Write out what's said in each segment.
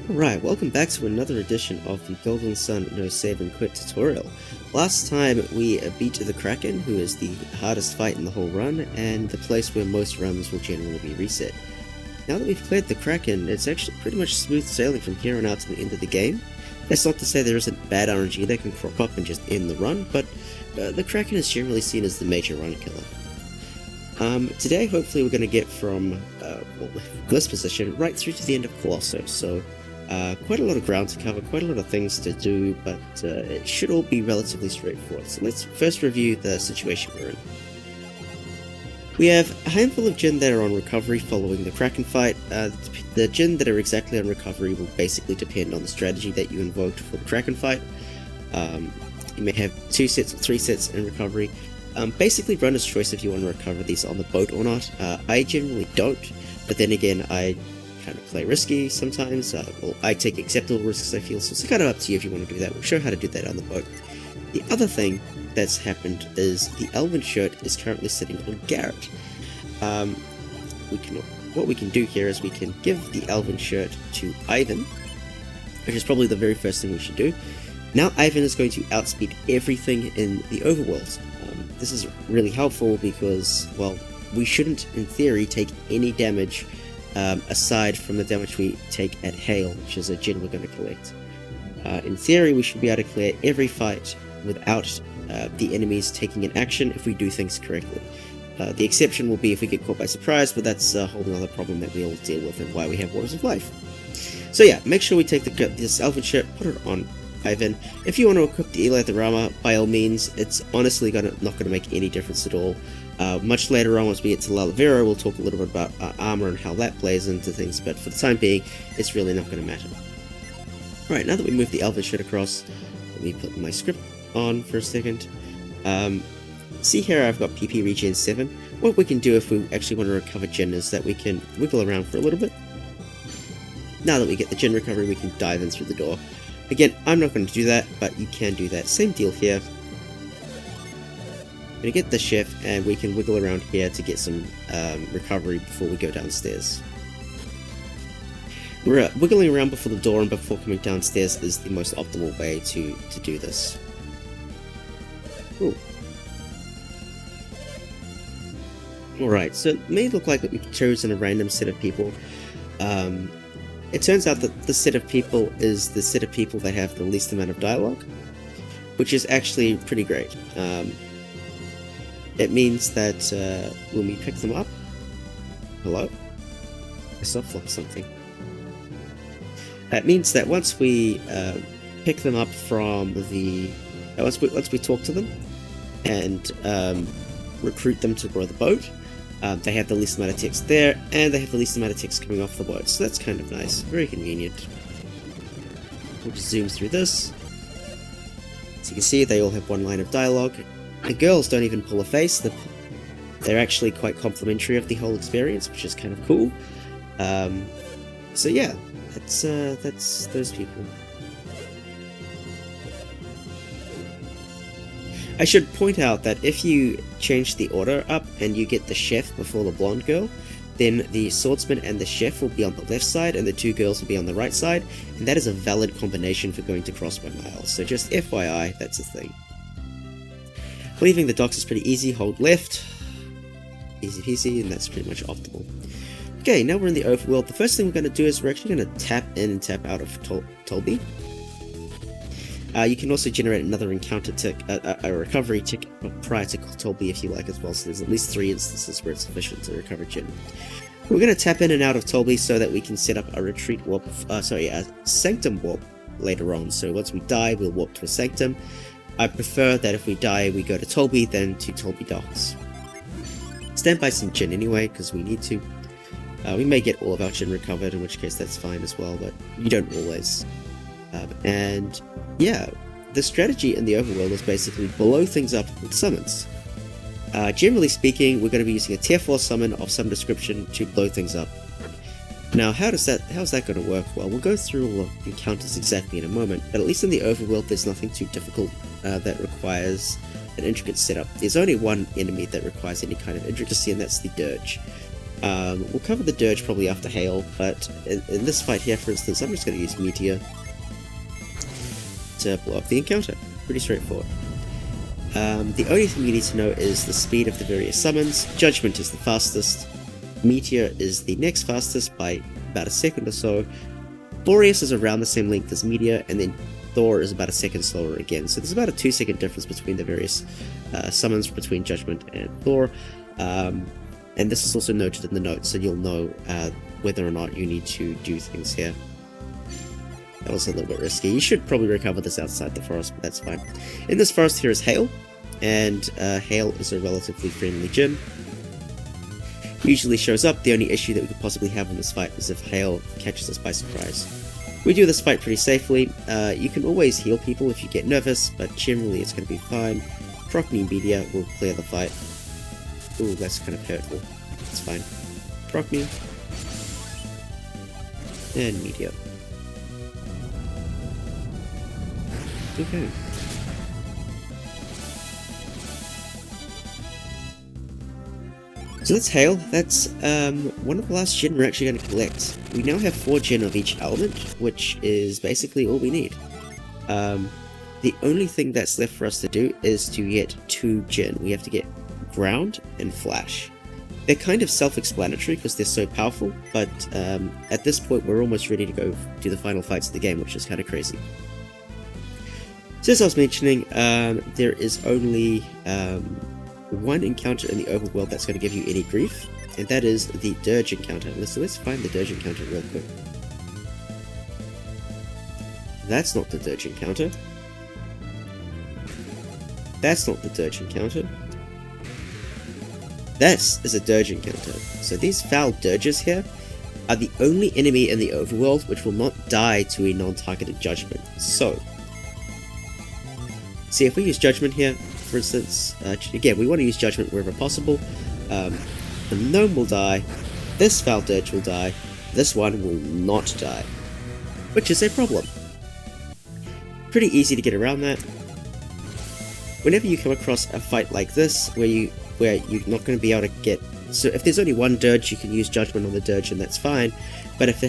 Alright, welcome back to another edition of the Golden Sun No S&Q tutorial. Last time we beat the Kraken, who is the hardest fight in the whole run, and the place where most runs will generally be reset. Now that we've cleared the Kraken, it's actually pretty much smooth sailing from here on out to the end of the game. That's not to say there isn't bad RNG that can crop up and just end the run, but the Kraken is generally seen as the major run killer. Today hopefully we're going to get from this position right through to the end of Colosso, so quite a lot of ground to cover, quite a lot of things to do, but it should all be relatively straightforward. So let's first review the situation we're in. We have a handful of Jinn that are on recovery following the Kraken fight. The Jinn that are exactly on recovery will basically depend on the strategy that you invoked for the Kraken fight. You may have 2 sets or 3 sets in recovery. Basically runner's choice if you want to recover these on the boat or not. I generally don't, but then again I kind of play risky sometimes. Well, I take acceptable risks I feel, so it's kind of up to you if you want to do that. We'll show how to do that on the boat. The other thing that's happened is the Elven shirt is currently sitting on Garrett. What we can do here is we can give the Elven shirt to Ivan, which is probably the very first thing we should do. Now Ivan is going to outspeed everything in the overworld. This is really helpful because, well, we shouldn't, in theory, take any damage aside from the damage we take at Hail, which is a Jinn we're going to collect. In theory, we should be able to clear every fight without the enemies taking an action if we do things correctly. The exception will be if we get caught by surprise, but that's a whole other problem that we'll deal with and why we have Waters of Life. So yeah, make sure we take this Elven shirt, put it on Ivan. If you want to equip the Eleventh armor, by all means, it's honestly not going to make any difference at all. Much later on, once we get to Lalavera, we'll talk a little bit about armor and how that plays into things, but for the time being, it's really not going to matter. Alright, now that we move the Elven shirt across, let me put my script on for a second. See here I've got PP regen 7. What we can do if we actually want to recover Jinn is that we can wiggle around for a little bit. Now that we get the Jinn recovery, we can dive in through the door. Again, I'm not going to do that, but you can do that. Same deal here. I'm going to get the chef, and we can wiggle around here to get some recovery before we go downstairs. Wiggling around before the door and before coming downstairs is the most optimal way to do this. Ooh. Alright, so it may look like that we've chosen a random set of people. It turns out that the set of people is the set of people that have the least amount of dialogue, which is actually pretty great. It means that when we pick them up... Hello? I soft-locked something. That means that once we pick them up from the... Once we talk to them and recruit them to row the boat, they have the least amount of text there, and they have the least amount of text coming off the boat, so that's kind of nice. Very convenient. We'll just zoom through this. As you can see, they all have one line of dialogue. The girls don't even pull a face. They're actually quite complimentary of the whole experience, which is kind of cool. So yeah, that's those people. I should point out that if you change the order up and you get the chef before the blonde girl, then the swordsman and the chef will be on the left side and the 2 girls will be on the right side, and that is a valid combination for going to crossbow miles, so just FYI, that's a thing. Leaving the docks is pretty easy, hold left, easy peasy, and that's pretty much optimal. Okay, now we're in the overworld. The first thing we're going to do is we're actually going to tap in and tap out of Tolby. You can also generate another encounter tick, a recovery tick prior to Tolby if you like as well, so there's at least 3 instances where it's sufficient to recover Jinn. We're going to tap in and out of Tolby so that we can set up a retreat warp, a sanctum warp later on, so once we die we'll warp to a sanctum. I prefer that if we die we go to Tolby than to Tolby docks. Stand by some Jinn anyway, because we need to. We may get all of our Jinn recovered, in which case that's fine as well, but you don't always. And yeah, the strategy in the overworld is basically blow things up with summons. Generally speaking, we're going to be using a tier 4 summon of some description to blow things up. Now, how's that going to work? Well, we'll go through all the encounters exactly in a moment, but at least in the overworld there's nothing too difficult that requires an intricate setup. There's only one enemy that requires any kind of intricacy, and that's the Dirge. We'll cover the Dirge probably after Hail, but in this fight here, for instance, I'm just going to use Meteor to blow up the encounter. Pretty straightforward. The only thing you need to know is the speed of the various summons. Judgment is the fastest, Meteor is the next fastest by about a second or so, Boreas is around the same length as Meteor, and then Thor is about a second slower again. So there's about a 2-second difference between the various summons between Judgment and Thor. And this is also noted in the notes, so you'll know whether or not you need to do things here. That was a little bit risky. You should probably recover this outside the forest, but that's fine. In this forest here is Hail, and Hail is a relatively friendly Djinn. Usually shows up. The only issue that we could possibly have in this fight is if Hail catches us by surprise. We do this fight pretty safely. You can always heal people if you get nervous, but generally it's going to be fine. Proc me Meteor will clear the fight. Ooh, that's kind of hurtful. It's fine. Proc me. And Meteor. Okay. So that's Hail. That's one of the last Djinn we're actually going to collect. We now have 4 Djinn of each element, which is basically all we need. The only thing that's left for us to do is to get 2 Djinn. We have to get Ground and Flash. They're kind of self-explanatory because they're so powerful, but at this point we're almost ready to go do the final fights of the game, which is kind of crazy. So as I was mentioning, there is only one encounter in the overworld that's going to give you any grief, and that is the Dirge encounter. So let's find the Dirge encounter real quick. That's not the Dirge encounter. That's not the Dirge encounter. This is a Dirge encounter. So these foul Dirges here are the only enemy in the overworld which will not die to a non-targeted Judgment. So, see, if we use Judgment here, for instance, again, we want to use Judgment wherever possible. The Gnome will die, this foul Dirge will die, this one will not die, which is a problem. Pretty easy to get around that. Whenever you come across a fight like this, where you're not going to be able to get... So if there's only one Dirge, you can use Judgment on the Dirge and that's fine. But if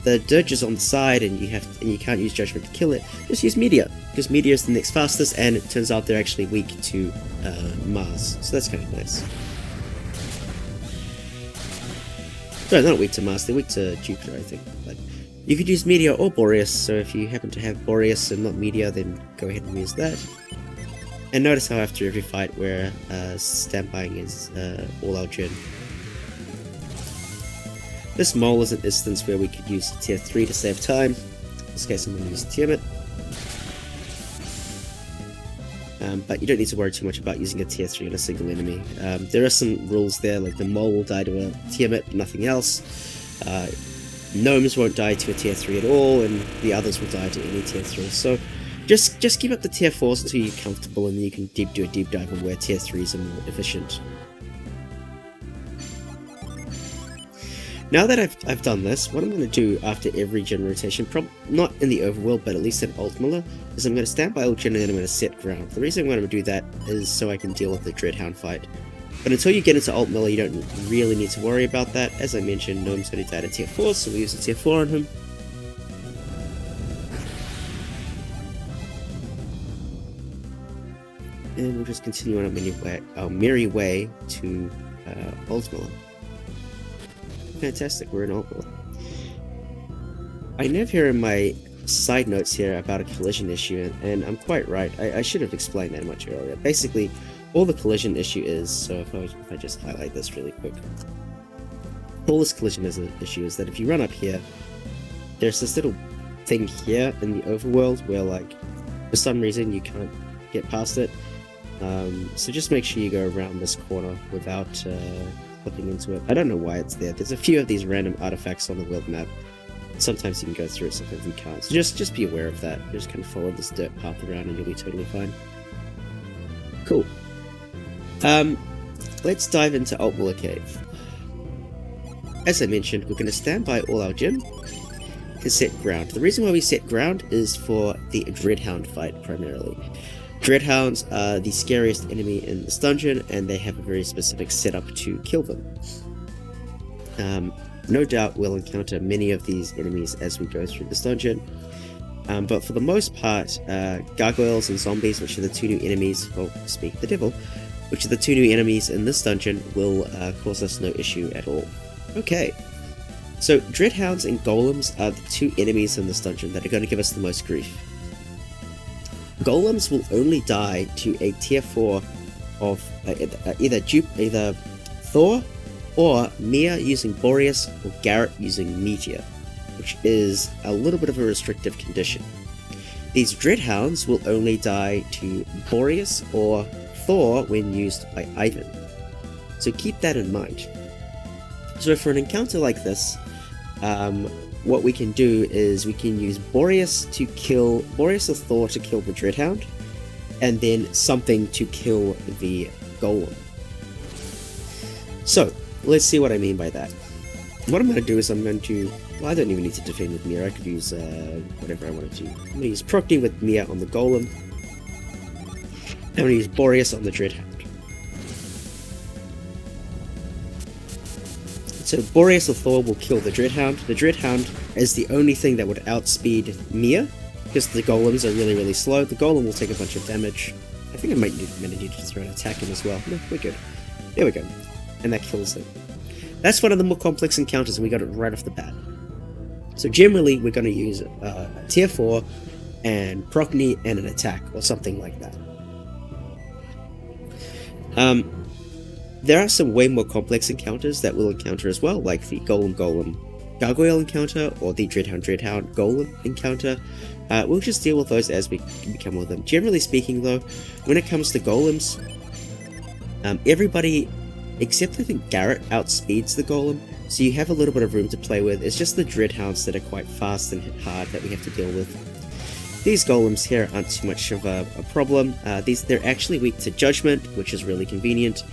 the Dirge is on the side and you can't use Judgment to kill it, just use Meteor, because Meteor is the next fastest, and it turns out they're actually weak to Mars, so that's kind of nice. No, they're not weak to Mars, they're weak to Jupiter, I think. But you could use Meteor or Boreas, so if you happen to have Boreas and not Meteor, then go ahead and use that. And notice how after every fight we're standbying is all our Djinn. This Mole is an instance where we could use tier 3 to save time. In this case I'm going to use Tiamat. But you don't need to worry too much about using a tier 3 on a single enemy. There are some rules there, like the Mole will die to a Tiamat, but nothing else. Gnomes won't die to a tier 3 at all, and the others will die to any tier 3. So just keep up the tier 4s until you're comfortable, and then you can do a deep dive on where tier 3s are more efficient. Now that I've done this, what I'm going to do after every Djinn rotation, not in the overworld, but at least in Altmiller, is I'm going to stand by all Djinn and then I'm going to set ground. The reason I'm going to do that is so I can deal with the Dreadhound fight. But until you get into Altmiller, you don't really need to worry about that. As I mentioned, Gnome's going to die to tier 4, so we use a tier 4 on him. And we'll just continue on our merry way to Altmiller. Fantastic, we're in Altmiller. I have here in my side notes here about a collision issue, and I'm quite right. I should have explained that much earlier. Basically, all the collision issue is, so if I just highlight this really quick. All this collision issue is that if you run up here, there's this little thing here in the overworld where, like, for some reason you can't get past it. So just make sure you go around this corner without flipping into it. I don't know why it's there. There's a few of these random artifacts on the world map. Sometimes you can go through it, sometimes you can't. So just be aware of that. Just kind of follow this dirt path around and you'll be totally fine. Cool. Let's dive into Altmiller Cave. As I mentioned, we're going to stand by all our Djinn and set ground. The reason why we set ground is for the Dreadhound fight, primarily. Dreadhounds are the scariest enemy in this dungeon, and they have a very specific setup to kill them. No doubt we'll encounter many of these enemies as we go through this dungeon. But for the most part, gargoyles and zombies, which are the two new enemies, well, speak the devil, which are the two new enemies in this dungeon, will cause us no issue at all. Okay, so dreadhounds and golems are the two enemies in this dungeon that are going to give us the most grief. Golems will only die to a tier 4 of either Thor or Mia using Boreas or Garrett using Meteor, which is a little bit of a restrictive condition. These dreadhounds will only die to Boreas or Thor when used by Ivan, so keep that in mind. So for an encounter like this, what we can do is we can use Boreas or Thor to kill the dreadhound, and then something to kill the golem. So let's see what I mean by that. What I'm going to do is I don't even need to defend with Mia. I could use whatever I want to do. I'm going to use Procne with Mia on the golem. I'm going to use Boreas on the dreadhound. So Boreas or Thor will kill the dreadhound. The dreadhound is the only thing that would outspeed Mia, because the golems are really, really slow. The golem will take a bunch of damage. I think I might need to throw an attack in as well. No, we're good. There we go. And that kills it. That's one of the more complex encounters, and we got it right off the bat. So generally, we're going to use a tier 4 and Procne and an attack, or something like that. There are some way more complex encounters that we'll encounter as well, like the Golem Gargoyle encounter, or the Dreadhound Golem encounter. We'll just deal with those as we become with them. Generally speaking though, when it comes to golems, everybody except I think Garrett outspeeds the golem, so you have a little bit of room to play with. It's just the dreadhounds that are quite fast and hit hard that we have to deal with. These golems here aren't too much of a problem. They're actually weak to judgment, which is really convenient.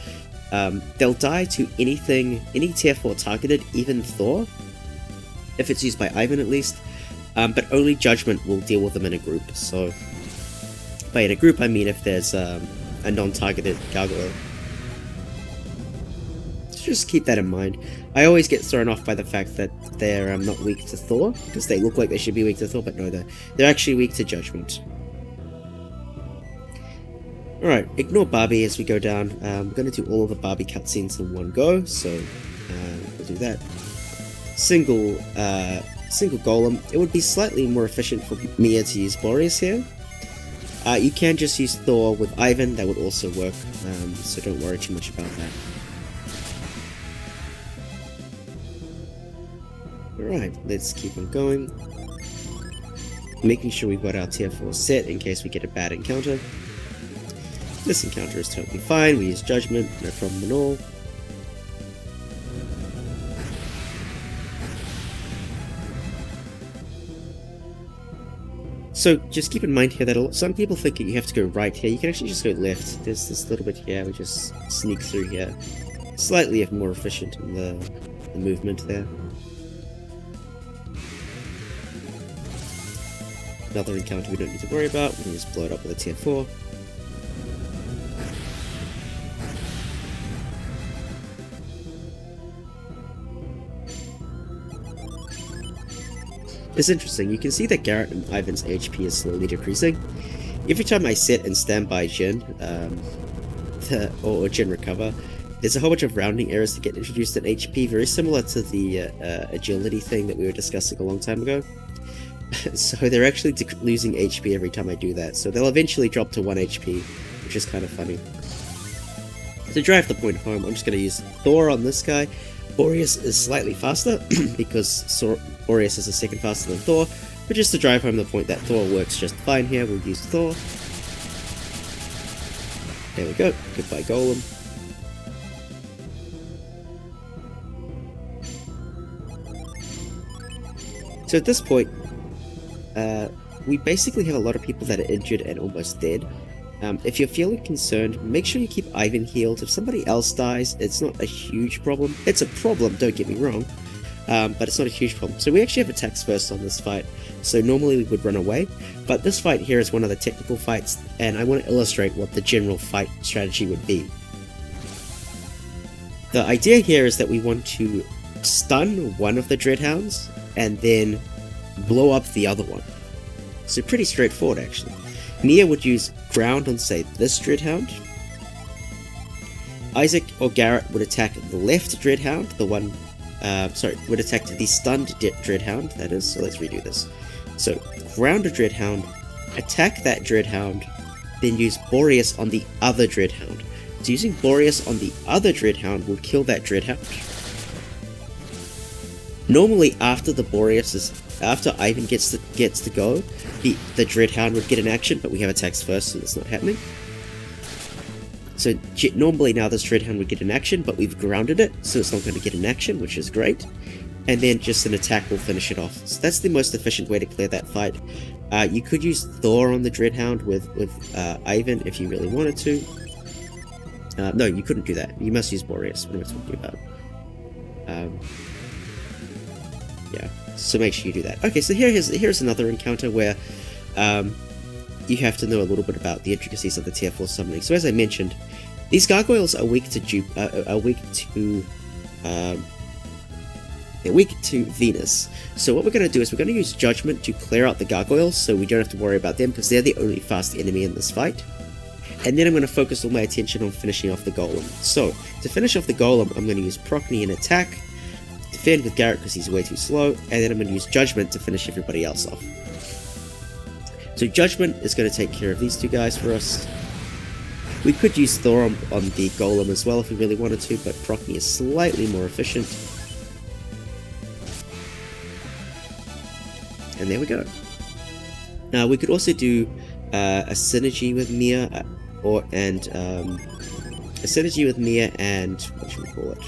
They'll die to any tier 4 targeted, even Thor, if it's used by Ivan at least, but only judgment will deal with them in a group. So by in a group I mean if there's a non-targeted gargoyle. So just keep that in mind. I always get thrown off by the fact that they're not weak to Thor, because they look like they should be weak to Thor, but no, they're actually weak to judgment. Alright, ignore Babi as we go down. We're going to do all of the Babi cutscenes in one go, so we'll do that. Single golem. It would be slightly more efficient for Mia to use Boreas here. You can just use Thor with Ivan, that would also work, so don't worry too much about that. Alright, let's keep on going. Making sure we've got our tier 4 set in case we get a bad encounter. This encounter is totally fine, we use judgment, no problem at all. So just keep in mind here that some people think you have to go right here. You can actually just go left. There's this little bit here, we just sneak through here. Slightly more efficient in the movement there. Another encounter we don't need to worry about, we can just blow it up with a tier 4. It's interesting, you can see that Garrett and Ivan's HP is slowly decreasing. Every time I sit and stand by Jin, or Jin recover, there's a whole bunch of rounding errors that get introduced in HP, very similar to the agility thing that we were discussing a long time ago. So they're actually losing HP every time I do that, so they'll eventually drop to 1 HP, which is kind of funny. To drive the point home, I'm just going to use Thor on this guy. Boreas is slightly faster, because Boreas is a second faster than Thor, but just to drive home the point that Thor works just fine here, we'll use Thor. There we go, goodbye Golem. So at this point, we basically have a lot of people that are injured and almost dead. If you're feeling concerned, make sure you keep Ivan healed. If somebody else dies, it's not a huge problem. It's a problem, don't get me wrong, but it's not a huge problem. So we actually have attacks first on this fight, so normally we would run away, but this fight here is one of the technical fights, and I want to illustrate what the general fight strategy would be. The idea here is that we want to stun one of the Dreadhounds and then blow up the other one. So pretty straightforward actually. Mia would use ground on, say, this Dreadhound. Isaac or Garrett would attack the left Dreadhound, the one, would attack the stunned Dreadhound, that is. So let's redo this. So ground a Dreadhound, attack that Dreadhound, then use Boreas on the other Dreadhound. So using Boreas on the other Dreadhound will kill that Dreadhound. Normally after Ivan gets to go, the Dreadhound would get an action, but we have attacks first, so that's not happening. So normally now this Dreadhound would get an action, but we've grounded it, so it's not going to get an action, which is great. And then just an attack will finish it off. So that's the most efficient way to clear that fight. You could use Thor on the Dreadhound with Ivan if you really wanted to. No, you couldn't do that. You must use Boreas. What am I talking about? Yeah, so make sure you do that. Okay, so here's another encounter where you have to know a little bit about the intricacies of the tier 4 summoning. So as I mentioned, these gargoyles are weak to Venus. So what we're going to do is we're going to use Judgment to clear out the gargoyles, so we don't have to worry about them because they're the only fast enemy in this fight. And then I'm going to focus all my attention on finishing off the golem. So to finish off the golem, I'm going to use Procne and attack, defend with Garrett because he's way too slow, and then I'm going to use Judgment to finish everybody else off. So Judgment is going to take care of these two guys for us. We could use Thor on the golem as well if we really wanted to, but Procne is slightly more efficient. And there we go. Now we could also do a synergy with Mia, and what should we call it?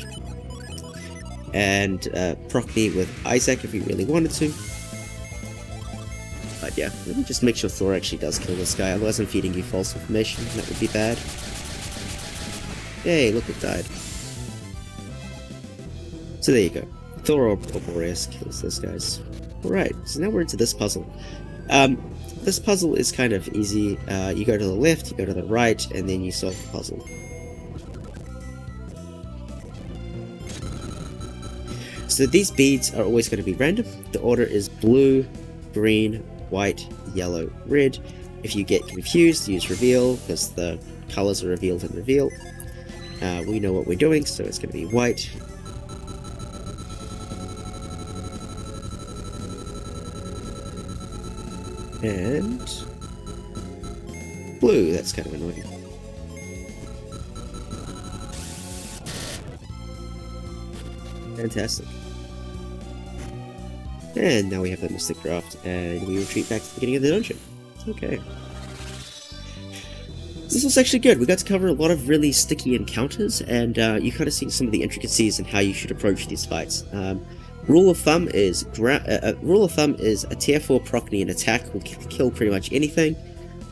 And Procne with Isaac if we really wanted to. But yeah, let me just make sure Thor actually does kill this guy, otherwise I'm feeding you false information, and that would be bad. Yay, look, it died. So there you go. Thor or Boreas kills those guys. Alright, so now we're into this puzzle. This puzzle is kind of easy. You go to the left, you go to the right, and then you solve the puzzle. So these beads are always going to be random. The order is blue, green, white, yellow, red. If you get confused, use reveal, because the colors are revealed in reveal. We know what we're doing, so it's going to be white. And blue. That's kind of annoying. Fantastic. And now we have the Mystic Draft, and we retreat back to the beginning of the dungeon. Okay. This was actually good. We got to cover a lot of really sticky encounters, and you kind of see some of the intricacies and how you should approach these fights. Rule of thumb is a tier 4 Procne and attack will kill pretty much anything.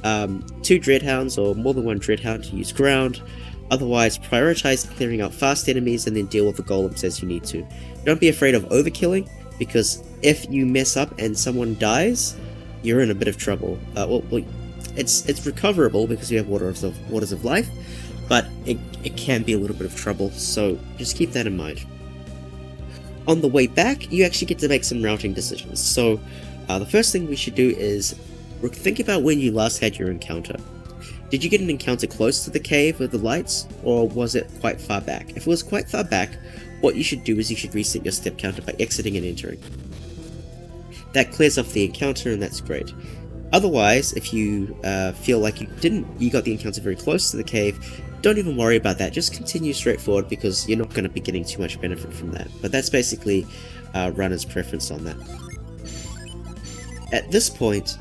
2 Dreadhounds or more than 1 Dreadhound to use ground. Otherwise, prioritize clearing out fast enemies and then deal with the golems as you need to. Don't be afraid of overkilling, because if you mess up and someone dies, you're in a bit of trouble. It's recoverable because you have waters of life, but it can be a little bit of trouble, so just keep that in mind. On the way back, you actually get to make some routing decisions. So the first thing we should do is think about when you last had your encounter. Did you get an encounter close to the cave with the lights, or was it quite far back? If it was quite far back, what you should do is you should reset your step counter by exiting and entering. That clears off the encounter, and that's great. Otherwise, if you feel like you got the encounter very close to the cave, don't even worry about that. Just continue straight forward, because you're not going to be getting too much benefit from that. But that's basically runner's preference on that. At this point,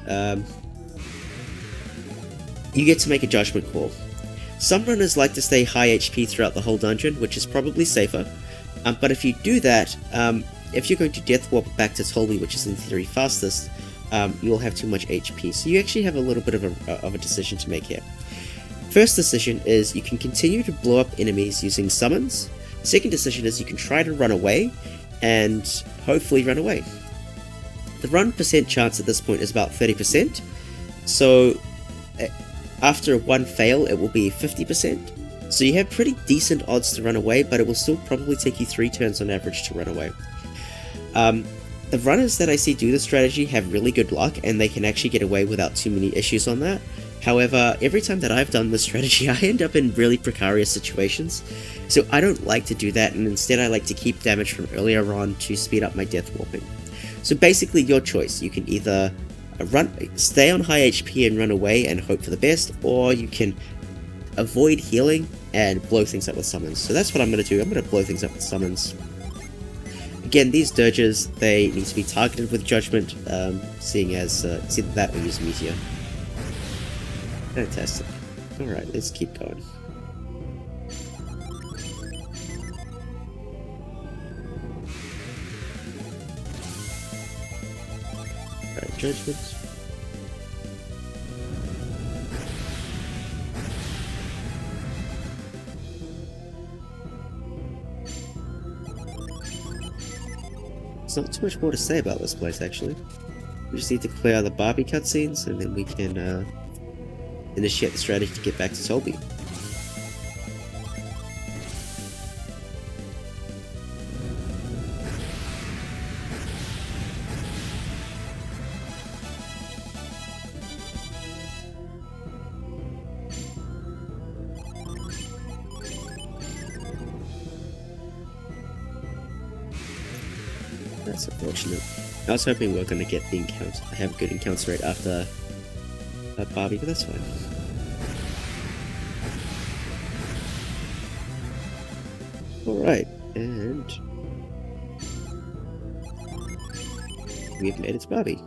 you get to make a judgment call. Some runners like to stay high HP throughout the whole dungeon, which is probably safer. But if you do that, if you're going to death warp back to Tolby, which is in theory fastest, you'll have too much HP. So you actually have a little bit of a decision to make here. First decision is you can continue to blow up enemies using summons. Second decision is you can try to run away, and hopefully run away. The run percent chance at this point is about 30%, so after one fail it will be 50%, So you have pretty decent odds to run away, but it will still probably take you 3 turns on average to run away. The runners that I see do this strategy have really good luck, and they can actually get away without too many issues on that. However, every time that I've done this strategy, I end up in really precarious situations, so I don't like to do that, and instead I like to keep damage from earlier on to speed up my death warping. So basically, your choice. You can either stay on high HP and run away and hope for the best, or you can avoid healing and blow things up with summons. So that's what I'm going to do. I'm going to blow things up with summons. Again, these dirges, they need to be targeted with Judgment, seeing as it's either that or use Meteor. Fantastic. Alright, let's keep going. Alright, Judgment. There's not too much more to say about this place, actually. We just need to clear out the Babi cutscenes, and then we can initiate the strategy to get back to Tolby. That's unfortunate. I was hoping we were going to get the encounter. I have a good encounter rate after Babi, but that's fine. Alright, and we've made it to Babi.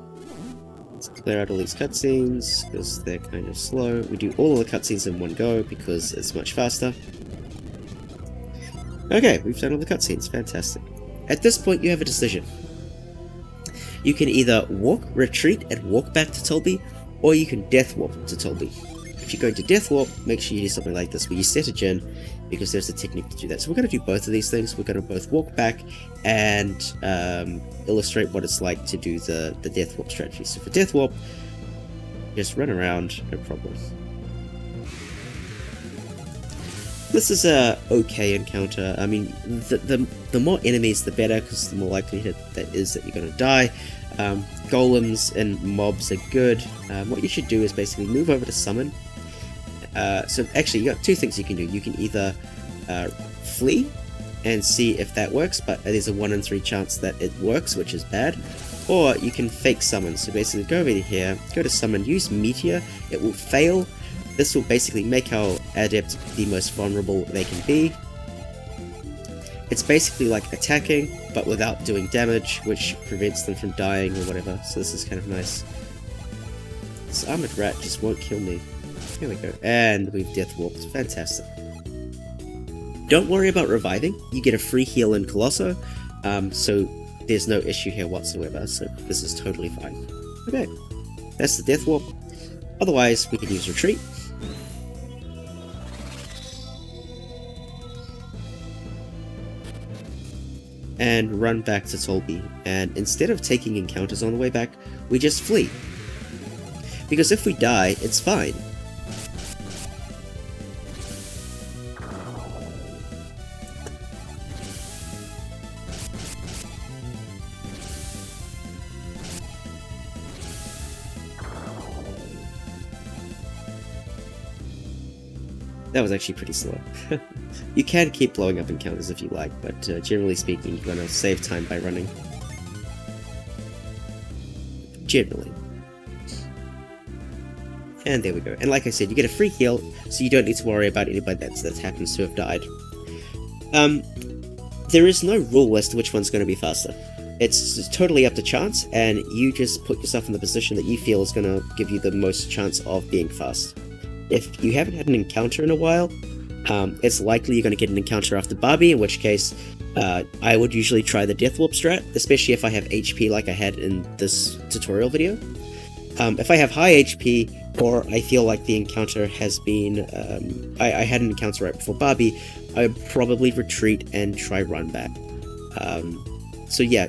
Let's clear out all these cutscenes, because they're kind of slow. We do all of the cutscenes in one go, because it's much faster. Okay, we've done all the cutscenes, fantastic. At this point, you have a decision. You can either retreat and walk back to Tolby, or you can death warp to Tolby. If you're going to death warp, make sure you do something like this, where you set a gen, because there's a technique to do that. So we're going to do both of these things. We're going to both walk back and illustrate what it's like to do the death warp strategy. So for death warp, just run around, no problem. This is a okay encounter. I mean, the more enemies, the better, because the more likelihood that is that you're going to die. Golems and mobs are good. What you should do is basically move over to summon. So actually, you got two things you can do. You can either flee and see if that works, but there's a 1 in 3 chance that it works, which is bad. Or you can fake summon. So basically, go over here, go to summon, use Meteor. It will fail. This will basically make our adept the most vulnerable they can be. It's basically like attacking, but without doing damage, which prevents them from dying or whatever, so this is kind of nice. This armored rat just won't kill me. Here we go, and we've death warped. Fantastic. Don't worry about reviving, you get a free heal in Colosso, so there's no issue here whatsoever, so this is totally fine. Okay, that's the death warp. Otherwise, we can use retreat. And run back to Tolby, and instead of taking encounters on the way back, we just flee. Because if we die, it's fine. That was actually pretty slow. You can keep blowing up encounters if you like, but generally speaking, you're going to save time by running. Generally. And there we go. And like I said, you get a free heal, so you don't need to worry about anybody that happens to have died. There is no rule as to which one's going to be faster. It's totally up to chance, and you just put yourself in the position that you feel is going to give you the most chance of being fast. If you haven't had an encounter in a while, it's likely you're going to get an encounter after Babi, in which case I would usually try the Death Warp strat, especially if I have HP like I had in this tutorial video. If I have high HP, or I feel like the encounter has been... I had an encounter right before Babi, I would probably retreat and try run back. So yeah,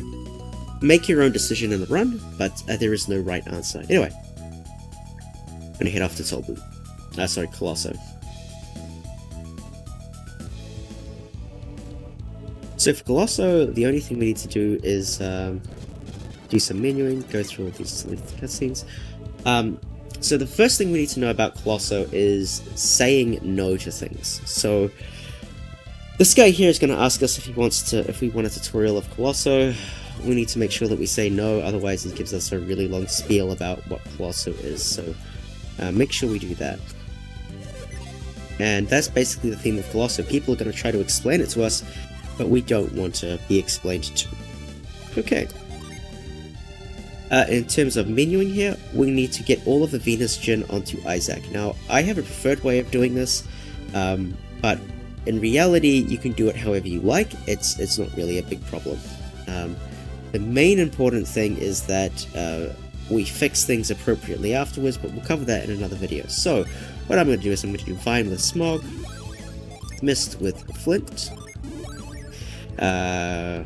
make your own decision in the run, but there is no right answer. Anyway, I'm going to head off to Tolbu. Sorry, Colosso. So for Colosso, the only thing we need to do is do some menuing, go through all these silly cutscenes. So the first thing we need to know about Colosso is saying no to things. So this guy here is going to ask us if we want a tutorial of Colosso. We need to make sure that we say no, otherwise he gives us a really long spiel about what Colosso is. So make sure we do that. And that's basically the theme of Colosso. People are going to try to explain it to us, but we don't want to be explained to. Okay. In terms of menuing here, we need to get all of the Venus Gin onto Isaac. Now, I have a preferred way of doing this, but in reality, you can do it however you like. It's not really a big problem. The main important thing is that we fix things appropriately afterwards, but we'll cover that in another video. So, what I'm going to do is I'm going to do Vine with Smog, Mist with Flint, Ground.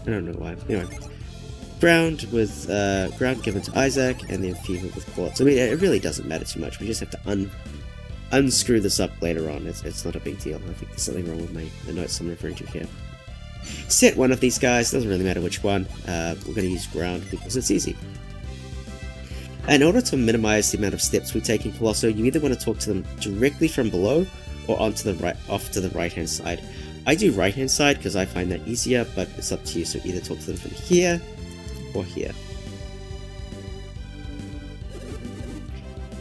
I don't know why. Anyway, Ground with Ground given to Isaac, and then Fever with Colosso. I mean, it really doesn't matter too much. We just have to unscrew this up later on. It's not a big deal. I think there's something wrong with the notes I'm referring to here. Set one of these guys. Doesn't really matter which one. We're going to use Ground because it's easy. In order to minimize the amount of steps we take in Colosso, you either want to talk to them directly from below or off to the right hand side. I do right hand side because I find that easier, but it's up to you. So either talk to them from here or here.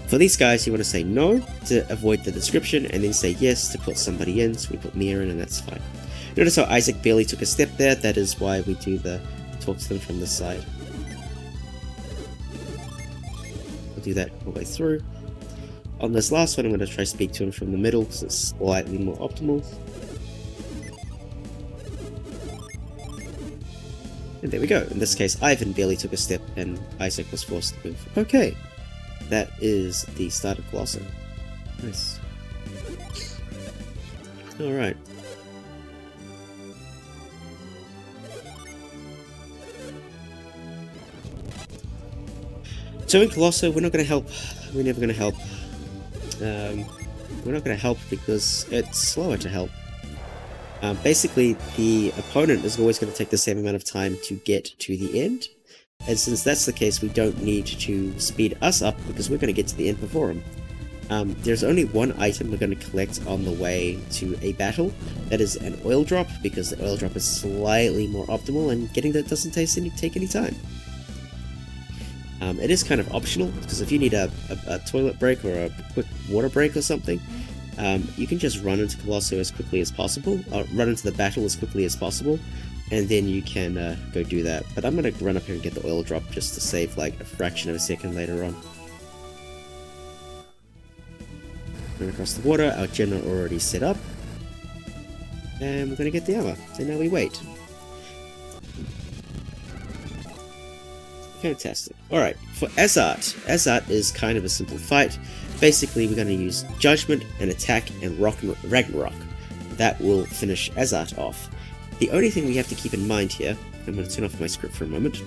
For these guys, you want to say no to avoid the description, and then say yes to put somebody in. So we put Mia in, and that's fine. Notice how Isaac barely took a step there. That is why we do the talk to them from the side. We'll do that all the way through. On this last one, I'm going to try to speak to him from the middle because it's slightly more optimal. And there we go. In this case, Ivan barely took a step and Isaac was forced to move. Okay. That is the start of Colosso. Nice. Alright. So in Colosso, we're not going to help. We're never going to help. We're not going to help because it's slower to help. Basically, the opponent is always going to take the same amount of time to get to the end. And since that's the case, we don't need to speed us up because we're going to get to the end before him. There's only one item we're going to collect on the way to a battle. That is an oil drop, because the oil drop is slightly more optimal and getting that doesn't take any time. It is kind of optional, because if you need a toilet break or a quick water break or something, you can just run into Colosso as quickly as possible, or run into the battle as quickly as possible, and then you can go do that. But I'm going to run up here and get the oil drop just to save like a fraction of a second later on. Run across the water, our gen are already set up, and we're going to get the armor, and now we wait. Fantastic. Alright, for Azart is kind of a simple fight. Basically, we're going to use Judgment, and Attack, and Ragnarok. That will finish Azart off. The only thing we have to keep in mind here, I'm going to turn off my script for a moment,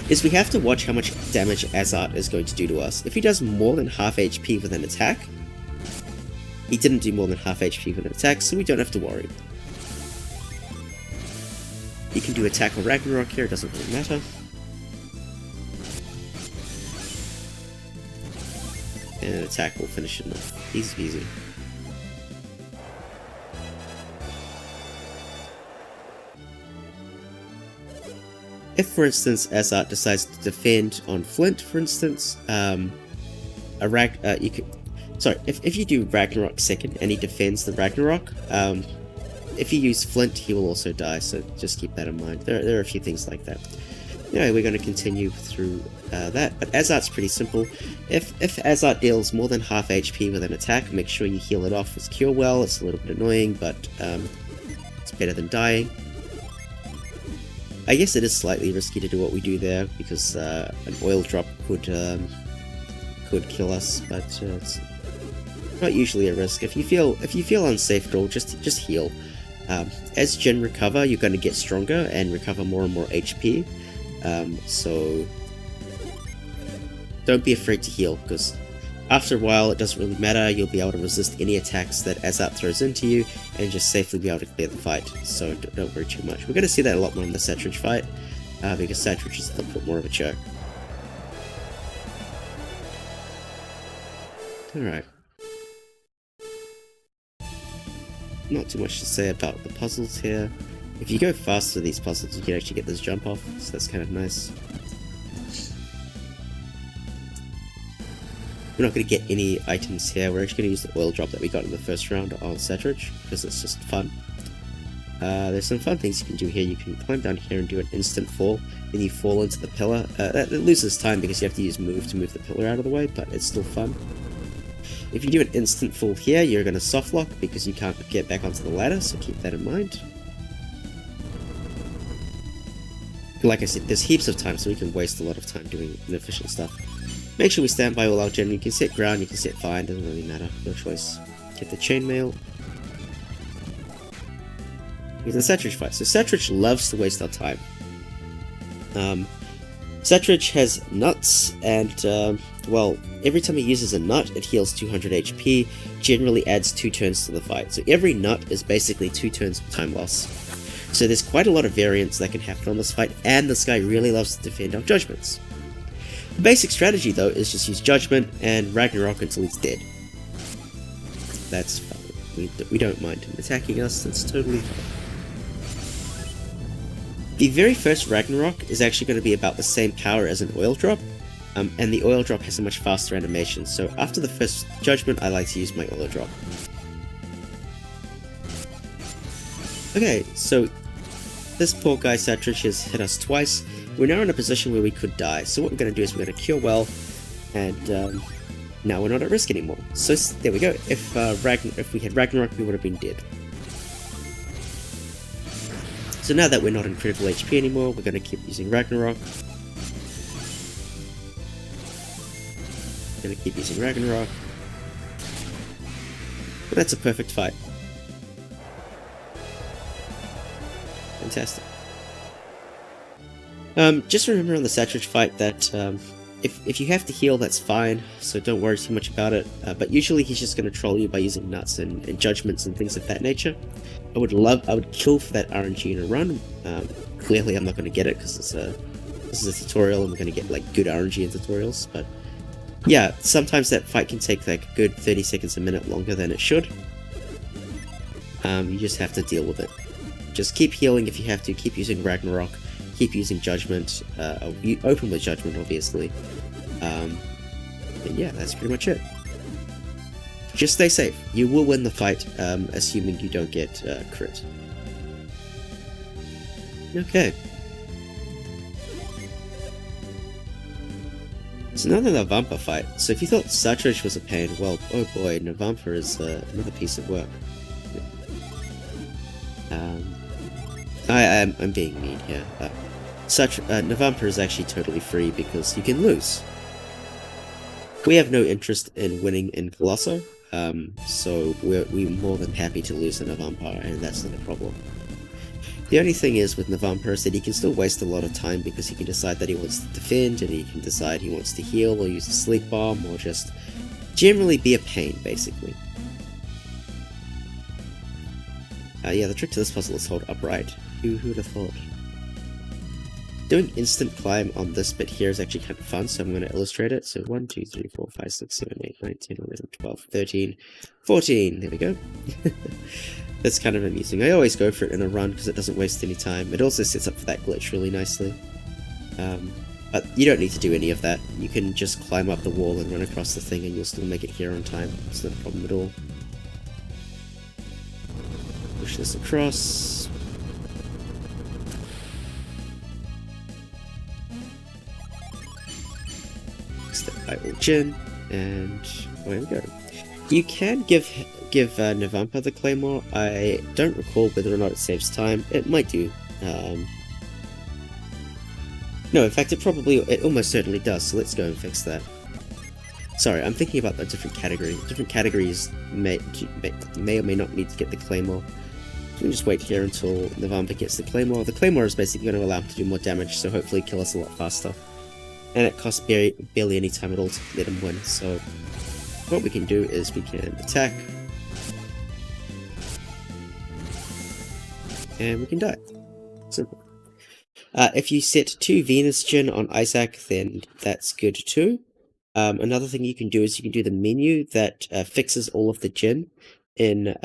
is we have to watch how much damage Azart is going to do to us. If he does more than half HP with an attack, he didn't do more than half HP with an attack, so we don't have to worry. He can do Attack or Ragnarok here, it doesn't really matter. And an attack will finish it off. Easy peasy. If, for instance, Azart decides to defend on Flint, for instance, if you do Ragnarok second and he defends the Ragnarok, if you use Flint, he will also die, so just keep that in mind. There are a few things like that. Anyway, we're going to continue through that, but Azart's pretty simple. If Azart deals more than half HP with an attack, make sure you heal it off with Cure Well. It's a little bit annoying, but it's better than dying. I guess it is slightly risky to do what we do there, because an oil drop could kill us, but it's not usually a risk. If you feel unsafe at all, just heal. As gen recover, you're going to get stronger and recover more and more HP. So don't be afraid to heal, because After a while, it doesn't really matter, you'll be able to resist any attacks that Azat throws into you, and just safely be able to clear the fight, so don't worry too much. We're going to see that a lot more in the Satridge fight, because Satridge is a little bit more of a joke. Alright. Not too much to say about the puzzles here. If you go fast with these puzzles, you can actually get this jump off, so that's kind of nice. We're not going to get any items here. We're actually going to use the oil drop that we got in the first round on Satridge, because it's just fun. There's some fun things you can do here. You can climb down here and do an instant fall, then you fall into the pillar. It loses time because you have to use move to move the pillar out of the way, but it's still fun. If you do an instant fall here, you're going to soft lock because you can't get back onto the ladder, so keep that in mind. Like I said, there's heaps of time, so we can waste a lot of time doing inefficient stuff. Make sure we stand by all our gen. You can set ground, you can set fine, doesn't really matter. No choice. Get the chainmail. Here's the Satridge fight. So Satridge loves to waste our time. Satridge has nuts, and well, every time he uses a nut, it heals 200 HP, generally adds 2 turns to the fight. So every nut is basically 2 turns of time loss. So there's quite a lot of variance that can happen on this fight, and this guy really loves to defend our judgments. The basic strategy though is just use Judgment and Ragnarok until he's dead. That's fine. We don't mind him attacking us, that's totally fine. The very first Ragnarok is actually going to be about the same power as an oil drop, and the oil drop has a much faster animation, so after the first Judgment I like to use my oil drop. Okay, so this poor guy Satridge has hit us twice. We're now in a position where we could die, so what we're going to do is we're going to cure well, and now we're not at risk anymore. So there we go. If we had Ragnarok, we would have been dead. So now that we're not in critical HP anymore, we're going to keep using Ragnarok. Going to keep using Ragnarok. But that's a perfect fight. Fantastic. Just remember on the Satridge fight that if you have to heal, that's fine, so don't worry too much about it, but usually he's just going to troll you by using nuts and judgments and things of that nature. I would kill for that RNG in a run. Clearly I'm not going to get it because this is a tutorial and we're going to get like good RNG in tutorials, but yeah, sometimes that fight can take like a good 30 seconds a minute longer than it should. You just have to deal with it. Just keep healing if you have to, keep using Ragnarok, keep using Judgment, open with Judgment obviously, and yeah, that's pretty much it. Just stay safe, you will win the fight, assuming you don't get crit. Okay. So now the Navampa fight. So if you thought Satridge was a pain, well, oh boy, Navampa is another piece of work. I'm being mean here. Navampa is actually totally free because you can lose. We have no interest in winning in Colosso, so we're more than happy to lose in Navampa, and that's not a problem. The only thing is with Navampa is that he can still waste a lot of time because he can decide that he wants to defend, and he can decide he wants to heal or use a sleep bomb, or just generally be a pain, basically. Yeah, the trick to this puzzle is hold upright. Who would have thought? Doing instant climb on this bit here is actually kind of fun, so I'm going to illustrate it. So 1, 2, 3, 4, 5, 6, 7, 8, 9, 10, 11, 12, 13, 14. There we go. That's kind of amusing. I always go for it in a run because it doesn't waste any time. It also sets up for that glitch really nicely. But you don't need to do any of that. You can just climb up the wall and run across the thing and you'll still make it here on time. It's not a problem at all. Push this across. Step by Jin, and there we go. You can give Navampa the Claymore. I don't recall whether or not it saves time. It might do. No, in fact, it almost certainly does, so let's go and fix that. Sorry, I'm thinking about a different category. Different categories may or may not need to get the Claymore. So we can just wait here until Navampa gets the Claymore. The Claymore is basically going to allow him to do more damage, so hopefully kill us a lot faster. And it costs barely any time at all to let him win, so what we can do is we can attack, and we can die. Simple. If you set 2 Venus Gin on Isaac, then that's good too. Another thing you can do is you can do the menu that fixes all of the gin in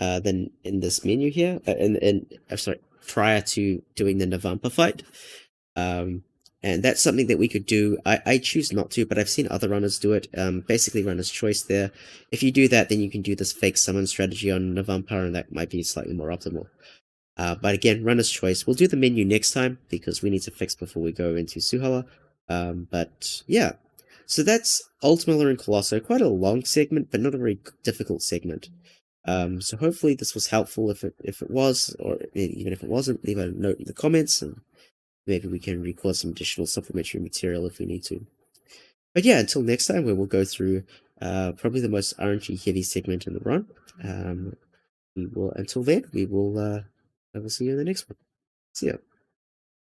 this menu here, prior to doing the Navampa fight. And that's something that we could do. I choose not to, but I've seen other runners do it. Basically, runner's choice there. If you do that, then you can do this fake summon strategy on Navampa, and that might be slightly more optimal. But again, runner's choice. We'll do the menu next time, because we need to fix before we go into Suhala. But yeah. So that's Altmiller and Colosso. Quite a long segment, but not a very difficult segment. So hopefully this was helpful. If it was, or even if it wasn't, leave a note in the comments, and maybe we can record some additional supplementary material if we need to. But yeah, until next time, where we'll go through probably the most RNG heavy segment in the run. Until then, I will see you in the next one. See ya.